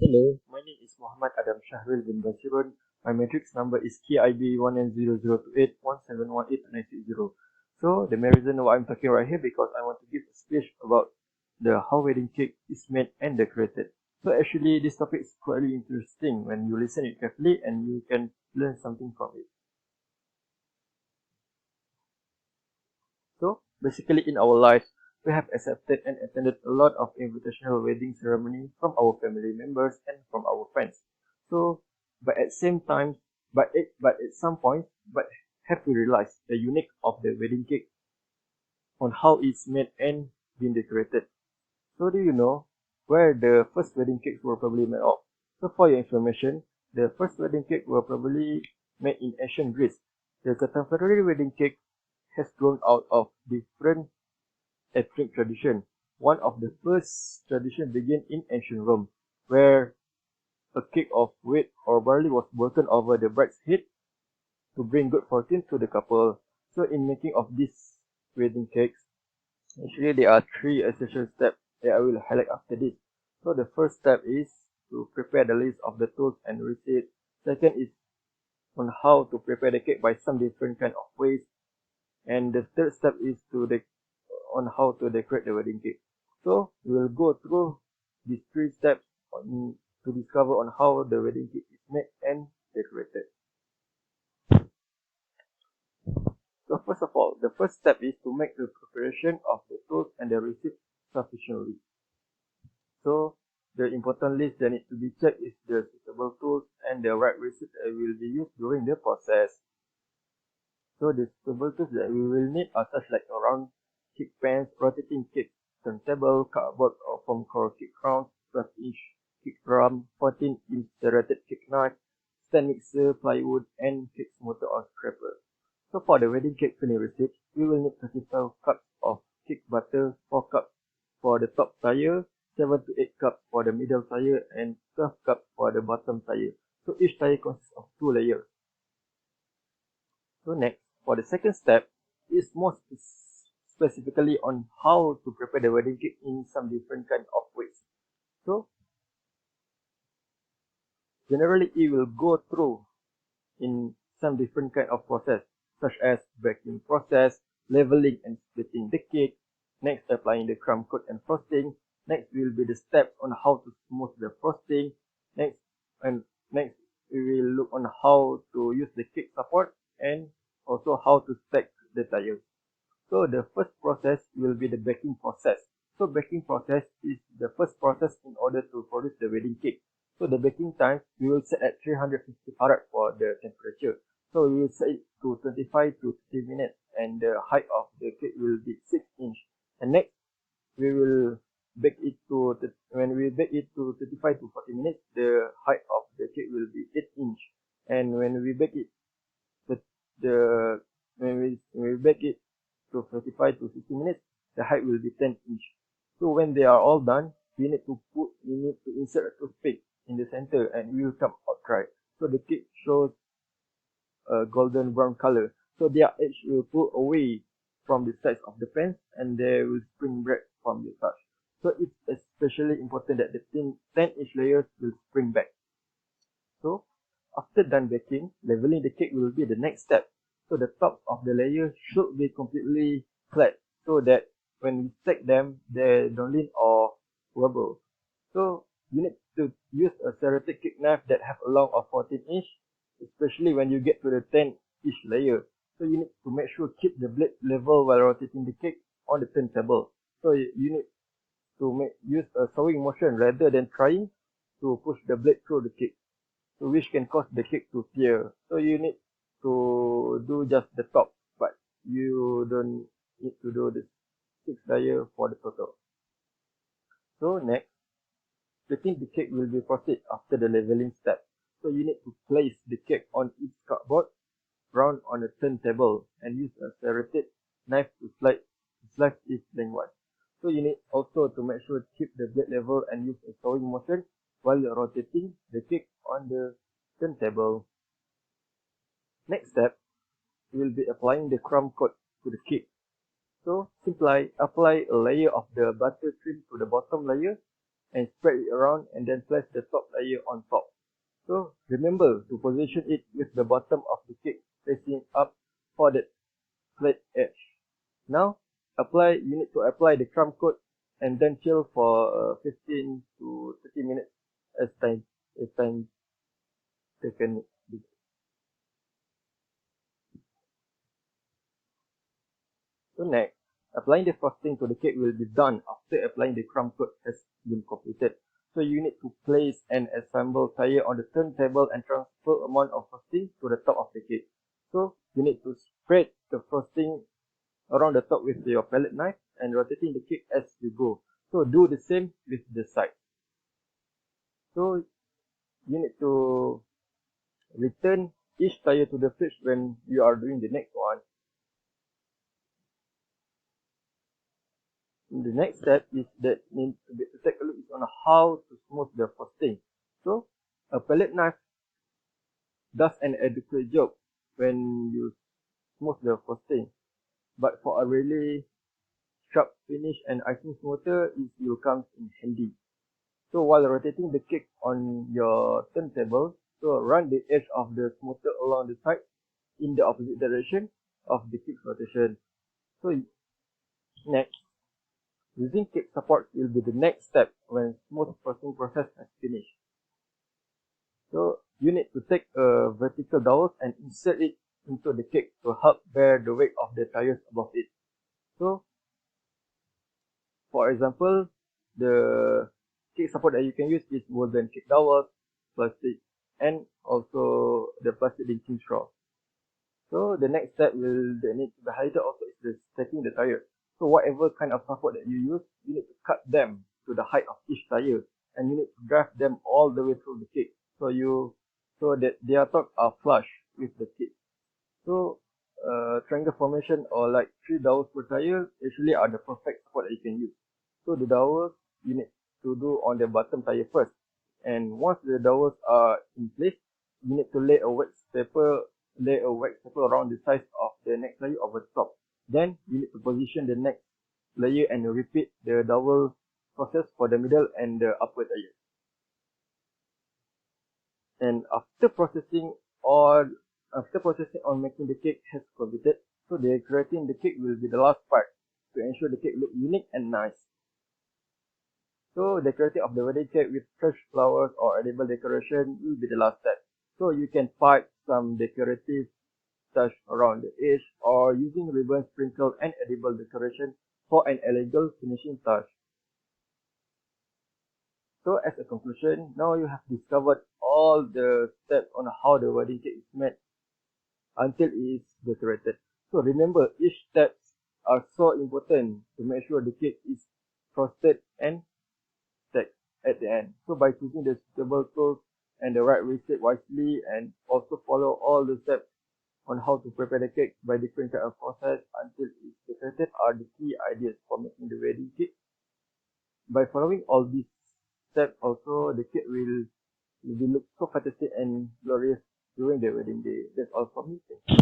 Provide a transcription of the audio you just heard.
Hello, my name is Muhammad Adam Shahril bin Basirun. My matrix number is KIB 1N0028171890. So the main reason why I'm talking right here because I want to give a speech about the how wedding cake is made and decorated. So actually this topic is quite interesting when you listen it carefully and you can learn something from it. So basically in our lives we have accepted and attended a lot of invitational wedding ceremony from our family members and from our friends. So, but at same time, but at some point, but have to realize the unique of the wedding cake on how it's made and been decorated. So do you know where the first wedding cakes were probably made of? So for your information, the first wedding cake were probably made in ancient Greece. The contemporary wedding cake has grown out of different ethnic tradition. One of the first tradition began in ancient Rome, where a cake of wheat or barley was broken over the bride's head to bring good fortune to the couple. So in making of these wedding cakes, actually there are three essential steps that I will highlight after this. So the first step is to prepare the list of the tools and receipts. Second is on how to prepare the cake by some different kind of ways. And the third step is on how to decorate the wedding cake. So we will go through these three steps to discover on how the wedding cake is made and decorated. So first of all, the first step is to make the preparation of the tools and the receipt sufficiently. So the important list that needs to be checked is the suitable tools and the right receipt that will be used during the process. So the suitable tools that we will need are such like round cake pans, rotating cake turntable, cardboard or foam core cake crowns, 12-inch cake drum, 14-inch serrated cake knife, stand mixer, plywood, and cake smoother or scraper. So for the wedding cake filling receipt, we will need 35 cups of cake butter, 4 cups for the top tier, 7 to 8 cups for the middle tier, and 12 cups for the bottom tier. So each tier consists of 2 layers. So next, for the second step, is more specifically on how to prepare the wedding cake in some different kind of ways. So generally it will go through in some different kind of process such as baking process, leveling and splitting the cake, next applying the crumb coat and frosting, next will be the steps on how to smooth the frosting, next we will look on how to use the cake support and also how to stack the tiles. So the first process will be the baking process. So baking process is the first process in order to produce the wedding cake. So the baking time we will set at 350 Farad for the temperature. So we will set it to 25 to 30 minutes and the height of the cake will be 6 inch. And next we will bake it to when we bake it to 35 to 40 minutes, the height of the cake will be 8 inch. And when we bake it when we bake it to 45 to 60 minutes, the height will be 10 inch. So when they are all done, we need to insert a toothpick in the center and it will come out dry. So the cake shows a golden brown color. So their edge will pull away from the sides of the pans and they will spring back from the touch. So it's especially important that the 10-inch layers will spring back. So after done baking, leveling the cake will be the next step. So the top of the layer should be completely flat so that when we stack them, they don't lean or wobble. So you need to use a serrated cake knife that have a long of 14 inch, especially when you get to the 10-inch layer. So you need to make sure keep the blade level while rotating the cake on the turntable. So you need to use a sewing motion rather than trying to push the blade through the cake, so which can cause the cake to tear. So you need to do just the top, but you don't need to do the 6 layer for the total. So next, splitting the cake will be proceed after the leveling step. So you need to place the cake on each cardboard round on a turntable and use a serrated knife to slice it lengthwise. So you need also to make sure to keep the blade level and use a sewing motion while rotating the cake on the turntable. Next step, we will be applying the crumb coat to the cake. So simply apply a layer of the butter cream to the bottom layer and spread it around and then place the top layer on top. So remember to position it with the bottom of the cake facing up for that flat edge. Now you need to apply the crumb coat and then chill for 15 to 30 minutes as time taken. So next, applying the frosting to the cake will be done after applying the crumb coat has been completed. So you need to place and assemble tire on the turntable and transfer amount of frosting to the top of the cake. So you need to spread the frosting around the top with your palette knife and rotating the cake as you go. So do the same with the side. So you need to return each tire to the fridge when you are doing the next one. The next step is that need to take a look on how to smooth the frosting. So a palette knife does an adequate job when you smooth the frosting, but for a really sharp finish and icing smoother, it will come in handy. So while rotating the cake on your turntable, so run the edge of the smoother along the side in the opposite direction of the cake's rotation. So next, using cake support will be the next step when smooth frosting process has finished. So you need to take a vertical dowel and insert it into the cake to help bear the weight of the tires above it. So for example, the cake support that you can use is wooden cake dowel, plastic, and also the plastic dinking straw. So the next step that needs to be highlighted also is the stacking the tires. So whatever kind of support that you use, you need to cut them to the height of each tire, and you need to draft them all the way through the cake, so that their tops are flush with the cake. So triangle formation or like 3 dowels per tire actually are the perfect support that you can use. So the dowels you need to do on the bottom tire first, and once the dowels are in place, you need to lay a wax paper around the size of the next layer over the top. Then you need to position the next layer and repeat the dowel process for the middle and the upper layer. And after processing on making the cake has completed, so decorating the cake will be the last part to ensure the cake look unique and nice. So decorating of the wedding cake with fresh flowers or edible decoration will be the last step. So you can pipe some decorative touch around the edge or using ribbon sprinkle and edible decoration for an elegant finishing touch. So as a conclusion, now you have discovered all the steps on how the wedding cake is made until it is decorated. So remember, each steps are so important to make sure the cake is frosted and stacked at the end. So by choosing the suitable tools and the right receipt wisely, and also follow all the steps on how to prepare the cake by different kind of process until it's decorated are the key ideas for making the wedding cake. By following all these steps also, the cake will look so fantastic and glorious during the wedding day. That's all from me.